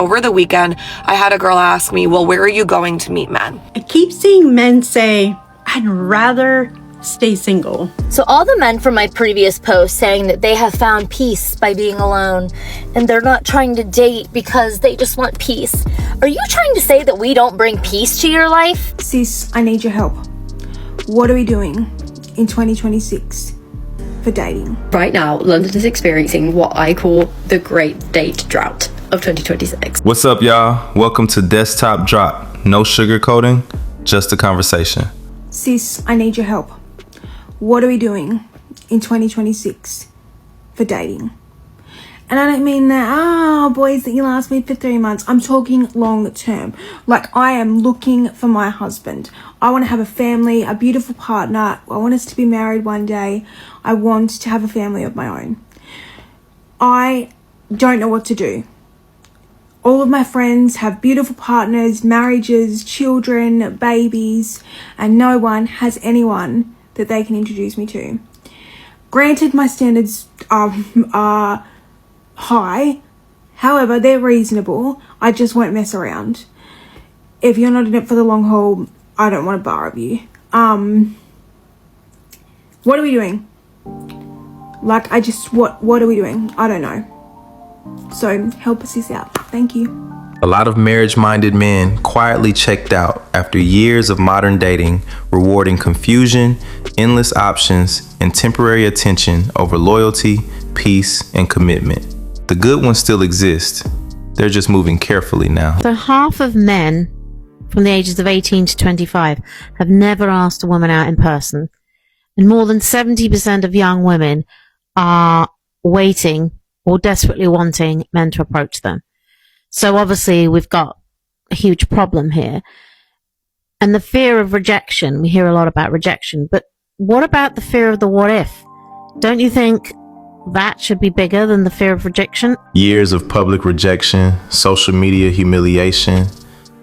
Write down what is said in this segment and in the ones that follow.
Over the weekend, I had a girl ask me, well, where are you going to meet men? I keep seeing men say, I'd rather stay single. So all the men from my previous post saying that they have found peace by being alone and they're not trying to date because they just want peace. Are you trying to say that we don't bring peace to your life? Sis, I need your help. What are we doing in 2026 for dating? Right now, London is experiencing what I call the great date drought of 2026. What's up, y'all? Welcome to Desktop Drop. No sugarcoating, just a conversation. Sis, I need your help. What are we doing in 2026 for dating? And I don't mean that, boys that you last meet for 3 months. I'm talking long term. Like, I am looking for my husband. I want to have a family, a beautiful partner. I want us to be married one day. I want to have a family of my own. I don't know what to do. All of my friends have beautiful partners, marriages, children, babies, and no one has anyone that they can introduce me to. Granted, my standards are high, however, they're reasonable. I just won't mess around. If you're not in it for the long haul, I don't want to borrow you. What are we doing? Like, what are we doing? I don't know. So help us this out. Thank you. A lot of marriage-minded men quietly checked out after years of modern dating, rewarding confusion, endless options, and temporary attention over loyalty, peace, and commitment. The good ones still exist. They're just moving carefully now. So half of men from the ages of 18 to 25 have never asked a woman out in person. And more than 70% of young women are waiting or desperately wanting men to approach them. So obviously we've got a huge problem here. And the fear of rejection, we hear a lot about rejection, but what about the fear of the what if? Don't you think that should be bigger than the fear of rejection? Years of public rejection, social media humiliation,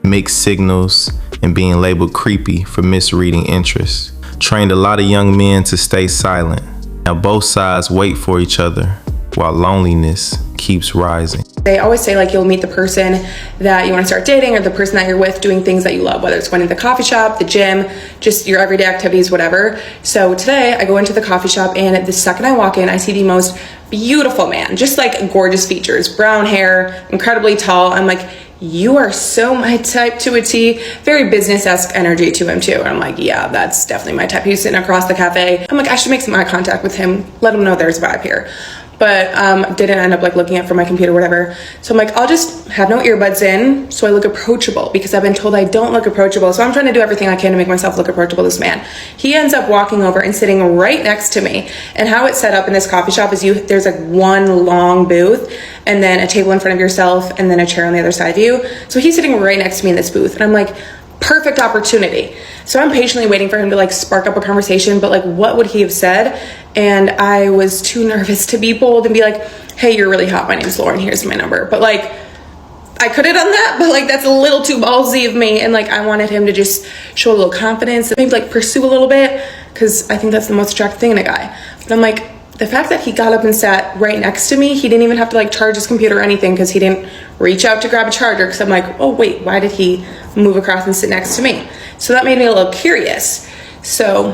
mixed signals, and being labeled creepy for misreading interests trained a lot of young men to stay silent. Now both sides wait for each other while loneliness keeps rising. They always say, like, you'll meet the person that you want to start dating or the person that you're with doing things that you love, whether it's going to the coffee shop, the gym, just your everyday activities, whatever. So today I go into the coffee shop and the second I walk in, I see the most beautiful man, just like gorgeous features, brown hair, incredibly tall. I'm like, you are so my type to a T. Very business-esque energy to him too. And I'm like, yeah, that's definitely my type. He's sitting across the cafe. I'm like, I should make some eye contact with him, let him know there's a vibe here. But didn't end up like looking at for my computer, whatever. So I'm like, I'll just have no earbuds in so I look approachable, because I've been told I don't look approachable. So I'm trying to do everything I can to make myself look approachable to this man. He ends up walking over and sitting right next to me. And how it's set up in this coffee shop is there's like one long booth and then a table in front of yourself and then a chair on the other side of you. So he's sitting right next to me in this booth. And I'm like, perfect opportunity. So I'm patiently waiting for him to like spark up a conversation, but like, what would he have said? And I was too nervous to be bold and be like, hey, you're really hot, my name's Lauren, here's my number. But like, I could have done that, but like, that's a little too ballsy of me. And like, I wanted him to just show a little confidence, maybe like pursue a little bit, because I think that's the most attractive thing in a guy. But I'm like, the fact that he got up and sat right next to me, he didn't even have to like charge his computer or anything, because he didn't reach out to grab a charger, because I'm like, oh wait, why did he move across and sit next to me? So that made me a little curious. So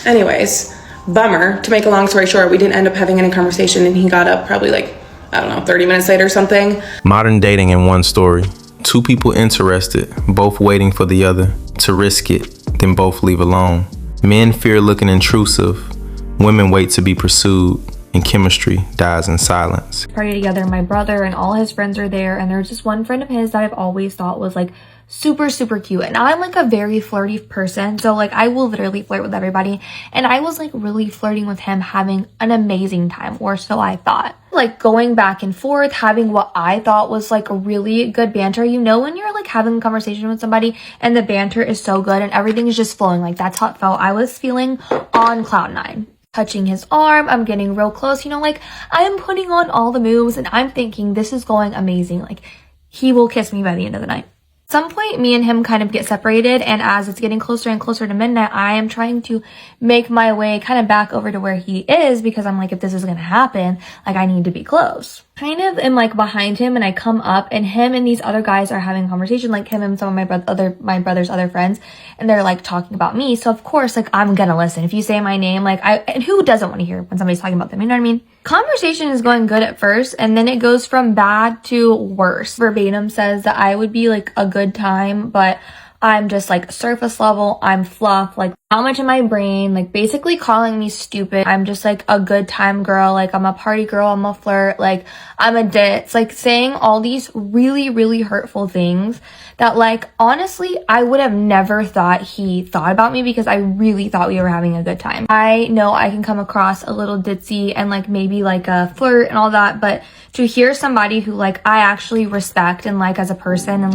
anyways, bummer. To make a long story short, we didn't end up having any conversation, and he got up probably like, I don't know, 30 minutes later or something. Modern dating in one story. Two people interested, both waiting for the other to risk it, then both leave alone. Men fear looking intrusive. Women wait to be pursued, and chemistry dies in silence. Party together, my brother and all his friends are there, and there's this one friend of his that I've always thought was like super cute. And I'm like a very flirty person, so like I will literally flirt with everybody, and I was like really flirting with him, having an amazing time, or so I thought. Like going back and forth, having what I thought was like a really good banter. You know, when you're like having a conversation with somebody and the banter is so good and everything is just flowing, like that's how it felt. I was feeling on cloud nine. Touching his arm, I'm getting real close, you know, like I'm putting on all the moves and I'm thinking this is going amazing. Like he will kiss me by the end of the night. At some point, me and him kind of get separated, and as it's getting closer and closer to midnight, I am trying to make my way kind of back over to where he is, because I'm like, if this is going to happen, like I need to be close. kind of am like behind him and I come up and him and these other guys are having a conversation, like him and some of my brother's other friends, and they're like talking about me. So of course, like I'm gonna listen. If you say my name, like and who doesn't want to hear when somebody's talking about them, you know what I mean? Conversation is going good at first and then it goes from bad to worse. Verbatim says that I would be like a good time, but I'm just like surface level, I'm fluff, like not much in my brain, like basically calling me stupid. I'm just like a good time girl, like I'm a party girl, I'm a flirt, like I'm a ditz, like saying all these really, really hurtful things that like honestly I would have never thought he thought about me because I really thought we were having a good time. I know I can come across a little ditzy and like maybe like a flirt and all that, but to hear somebody who like I actually respect and like as a person and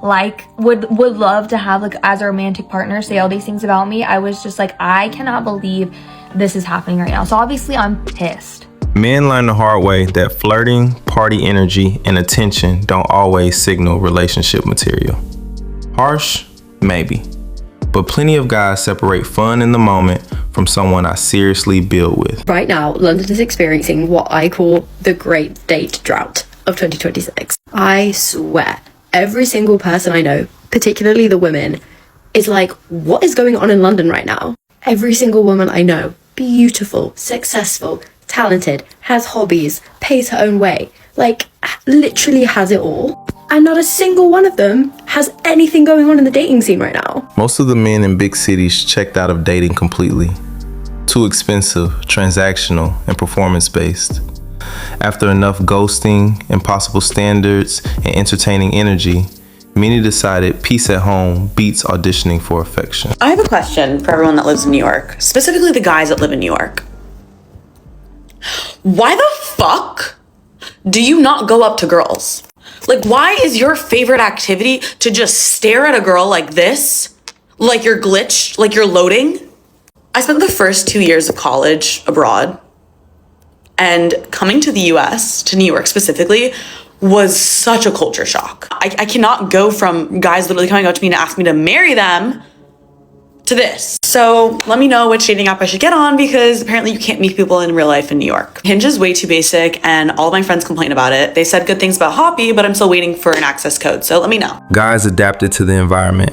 like would love to have like as a romantic partner say all these things about me, I was just like, I cannot believe this is happening right now. So obviously I'm pissed. Men learn the hard way that flirting, party energy, and attention don't always signal relationship material. Harsh? Maybe. But plenty of guys separate fun in the moment from someone I seriously build with. Right now, London is experiencing what I call the great date drought of 2026. I swear, every single person I know, particularly the women, is like, what is going on in London right now? Every single woman I know, beautiful, successful, talented, has hobbies, pays her own way, like literally has it all. And not a single one of them has anything going on in the dating scene right now. Most of the men in big cities checked out of dating completely. Too expensive, transactional, and performance-based. After enough ghosting, impossible standards, and entertaining energy, many decided peace at home beats auditioning for affection. I have a question for everyone that lives in New York, specifically the guys that live in New York. Why the fuck do you not go up to girls? Like, why is your favorite activity to just stare at a girl like this? Like you're glitched, like you're loading? I spent the first 2 years of college abroad, and coming to the US, to New York specifically, was such a culture shock. I cannot go from guys literally coming up to me and asking me to marry them to this. So let me know which dating app I should get on because apparently you can't meet people in real life in New York. Hinge is way too basic and all of my friends complain about it. They said good things about Hoppy, but I'm still waiting for an access code, so let me know. Guys adapted to the environment.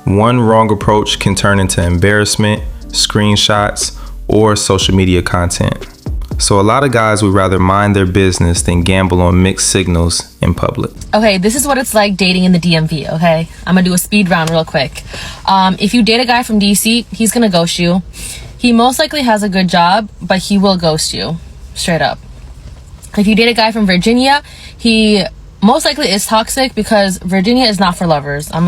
One wrong approach can turn into embarrassment, screenshots, or social media content. So a lot of guys would rather mind their business than gamble on mixed signals in public. Okay, this is what it's like dating in the DMV, okay? I'm gonna do a speed round real quick. If you date a guy from DC, he's gonna ghost you. He most likely has a good job, but he will ghost you, straight up. If you date a guy from Virginia, he most likely is toxic because Virginia is not for lovers. I'm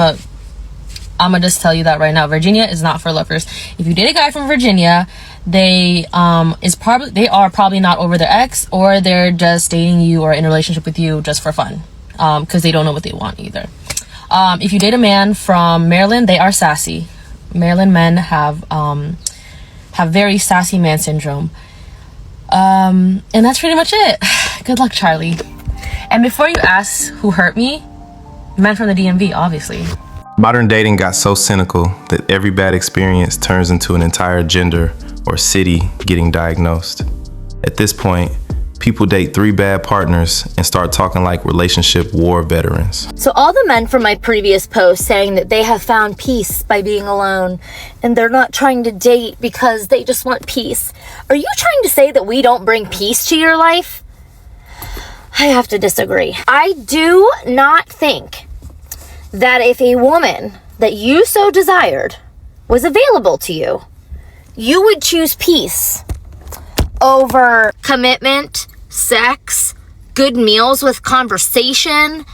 gonna just tell you that right now. Virginia is not for lovers. If you date a guy from Virginia, they are probably not over their ex, or they're just dating you or in a relationship with you just for fun, because they don't know what they want either. If you date a man from Maryland, they are sassy. Maryland men have very sassy man syndrome. And that's pretty much it. Good luck, Charlie. And before you ask who hurt me, men from the DMV, obviously. Modern dating got so cynical that every bad experience turns into an entire gender or city getting diagnosed. At this point, people date 3 bad partners and start talking like relationship war veterans. So all the men from my previous post saying that they have found peace by being alone and they're not trying to date because they just want peace. Are you trying to say that we don't bring peace to your life? I have to disagree. I do not think that if a woman that you so desired was available to you, you would choose peace over commitment, sex, good meals with conversation,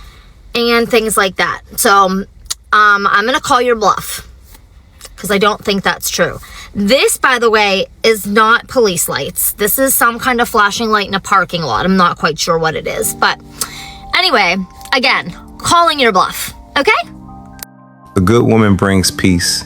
and things like that. So I'm gonna call your bluff because I don't think that's true. This, by the way, is not police lights. This is some kind of flashing light in a parking lot. I'm not quite sure what it is, but anyway, again, calling your bluff. Okay? A good woman brings peace.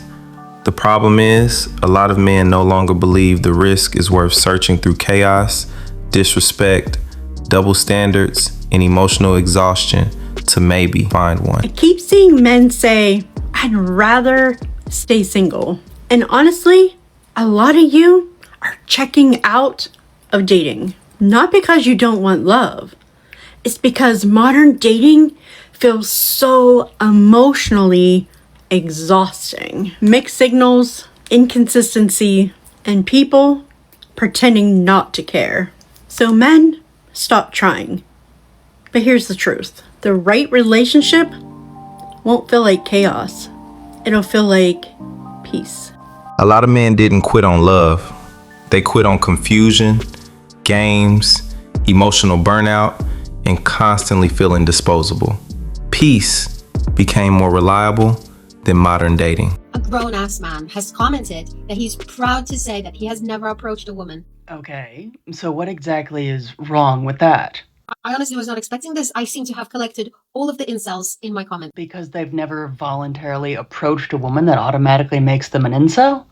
The problem is, a lot of men no longer believe the risk is worth searching through chaos, disrespect, double standards, and emotional exhaustion to maybe find one. I keep seeing men say, I'd rather stay single. And honestly, a lot of you are checking out of dating. Not because you don't want love. It's because modern dating feels so emotionally exhausting. Mixed signals, inconsistency, and people pretending not to care. So men, stop trying. But here's the truth. The right relationship won't feel like chaos. It'll feel like peace. A lot of men didn't quit on love. They quit on confusion, games, emotional burnout, and constantly feeling disposable. Peace became more reliable than modern dating. A grown-ass man has commented that he's proud to say that he has never approached a woman. Okay, so what exactly is wrong with that? I honestly was not expecting this. I seem to have collected all of the incels in my comment. Because they've never voluntarily approached a woman, that automatically makes them an incel?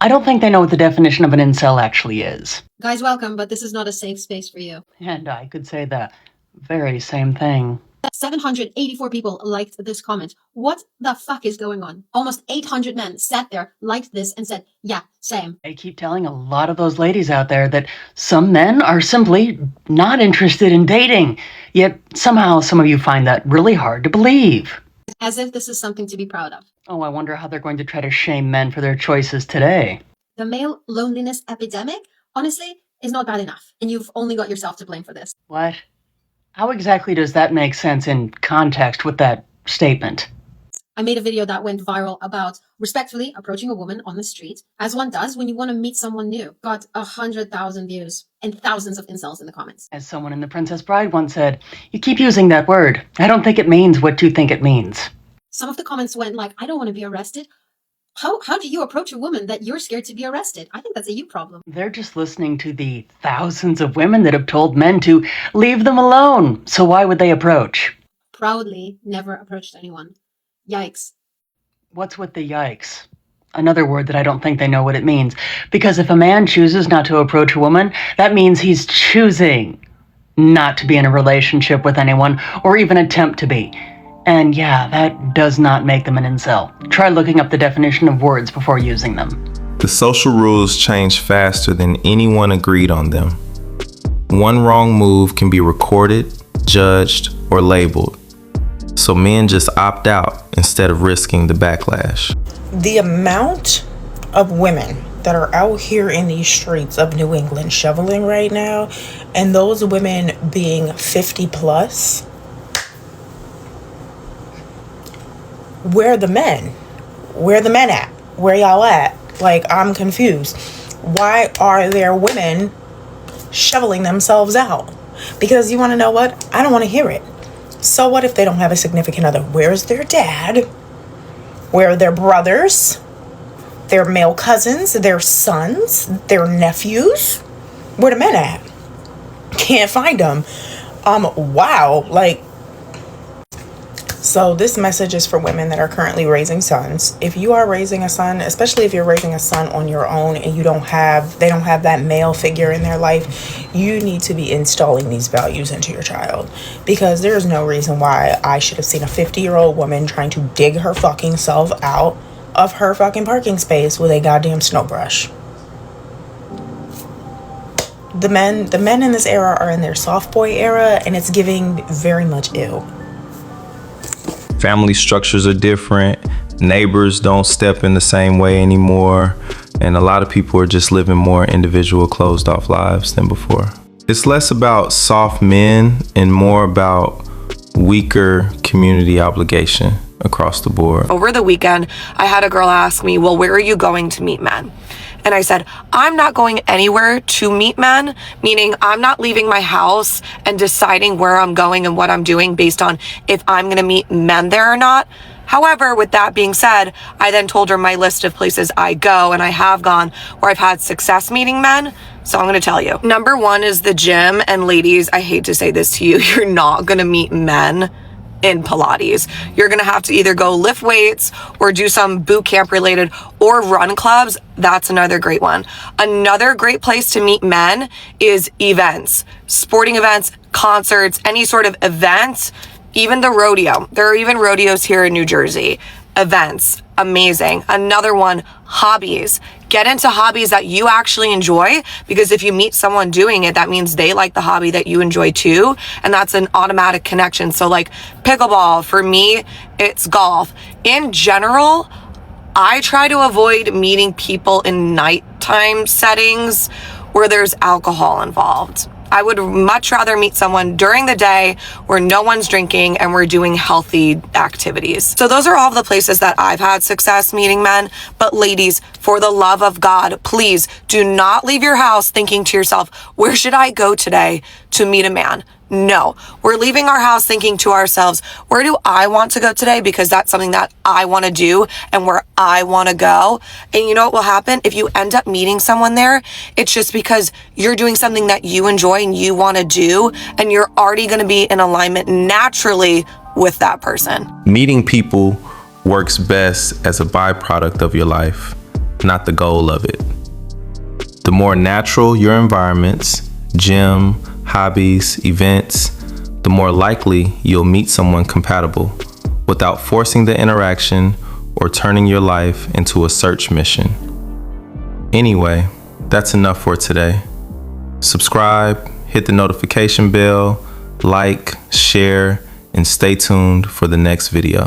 I don't think they know what the definition of an incel actually is. Guys, welcome, but this is not a safe space for you. And I could say the very same thing. 784 people liked this comment. What the fuck is going on? Almost 800 men sat there, liked this, and said, yeah, same. I keep telling a lot of those ladies out there that some men are simply not interested in dating. Yet somehow some of you find that really hard to believe. As if this is something to be proud of. Oh, I wonder how they're going to try to shame men for their choices today. The male loneliness epidemic, honestly, is not bad enough. And you've only got yourself to blame for this. What? How exactly does that make sense in context with that statement? I made a video that went viral about respectfully approaching a woman on the street, as one does when you want to meet someone new. Got 100,000 views and thousands of incels in the comments. As someone in The Princess Bride once said, you keep using that word. I don't think it means what you think it means. Some of the comments went like, I don't want to be arrested. How do you approach a woman that you're scared to be arrested? I think that's a you problem. They're just listening to the thousands of women that have told men to leave them alone. So why would they approach? Proudly never approached anyone. Yikes. What's with the yikes? Another word that I don't think they know what it means. Because if a man chooses not to approach a woman, that means he's choosing not to be in a relationship with anyone or even attempt to be. And yeah, that does not make them an incel. Try looking up the definition of words before using them. The social rules change faster than anyone agreed on them. One wrong move can be recorded, judged, or labeled. So men just opt out instead of risking the backlash. The amount of women that are out here in these streets of New England shoveling right now, and those women being 50 plus, where are the men? Where are the men at? Where y'all at? Like, I'm confused. Why are there women shoveling themselves out? Because you want to know what? I don't want to hear it. So what if they don't have a significant other? Where's their dad? Where are their brothers? Their male cousins? Their sons? Their nephews? Where the men at? Can't find them. Wow. Like, so this message is for women that are currently raising sons. If you are raising a son, especially if you're raising a son on your own and they don't have that male figure in their life, you need to be installing these values into your child. Because there's no reason why I should have seen a 50-year-old woman trying to dig her fucking self out of her fucking parking space with a goddamn snow brush. The men in this era are in their soft boy era, and it's giving very much ew. Family structures are different. Neighbors don't step in the same way anymore. And a lot of people are just living more individual, closed off lives than before. It's less about soft men and more about weaker community obligation across the board. Over the weekend, I had a girl ask me, well, where are you going to meet men? And I said, I'm not going anywhere to meet men, meaning I'm not leaving my house and deciding where I'm going and what I'm doing based on if I'm going to meet men there or not. However, with that being said, I then told her my list of places I go and I have gone where I've had success meeting men. So I'm going to tell you. Number one is the gym. And ladies, I hate to say this to you, you're not going to meet men in Pilates. You're going to have to either go lift weights or do some boot camp related or run clubs. That's another great one. Another great place to meet men is events, sporting events, concerts, any sort of events, even the rodeo. There are even rodeos here in New Jersey. Events. amazing. Another one, hobbies. Get into hobbies that you actually enjoy, because if you meet someone doing it, that means they like the hobby that you enjoy too, and that's an automatic connection. So like pickleball, for me, it's golf. In general, I try to avoid meeting people in nighttime settings where there's alcohol involved. I would much rather meet someone during the day where no one's drinking and we're doing healthy activities. So those are all of the places that I've had success meeting men. But ladies, for the love of God, please do not leave your house thinking to yourself, where should I go today to meet a man? No, we're leaving our house thinking to ourselves, where do I want to go today? Because that's something that I want to do and where I want to go. And you know what will happen? If you end up meeting someone there, it's just because you're doing something that you enjoy and you want to do, and you're already going to be in alignment naturally with that person. Meeting people works best as a byproduct of your life, not the goal of it. The more natural your environments, gym, hobbies, events, the more likely you'll meet someone compatible without forcing the interaction or turning your life into a search mission. Anyway, that's enough for today. Subscribe, hit the notification bell, like, share, and stay tuned for the next video.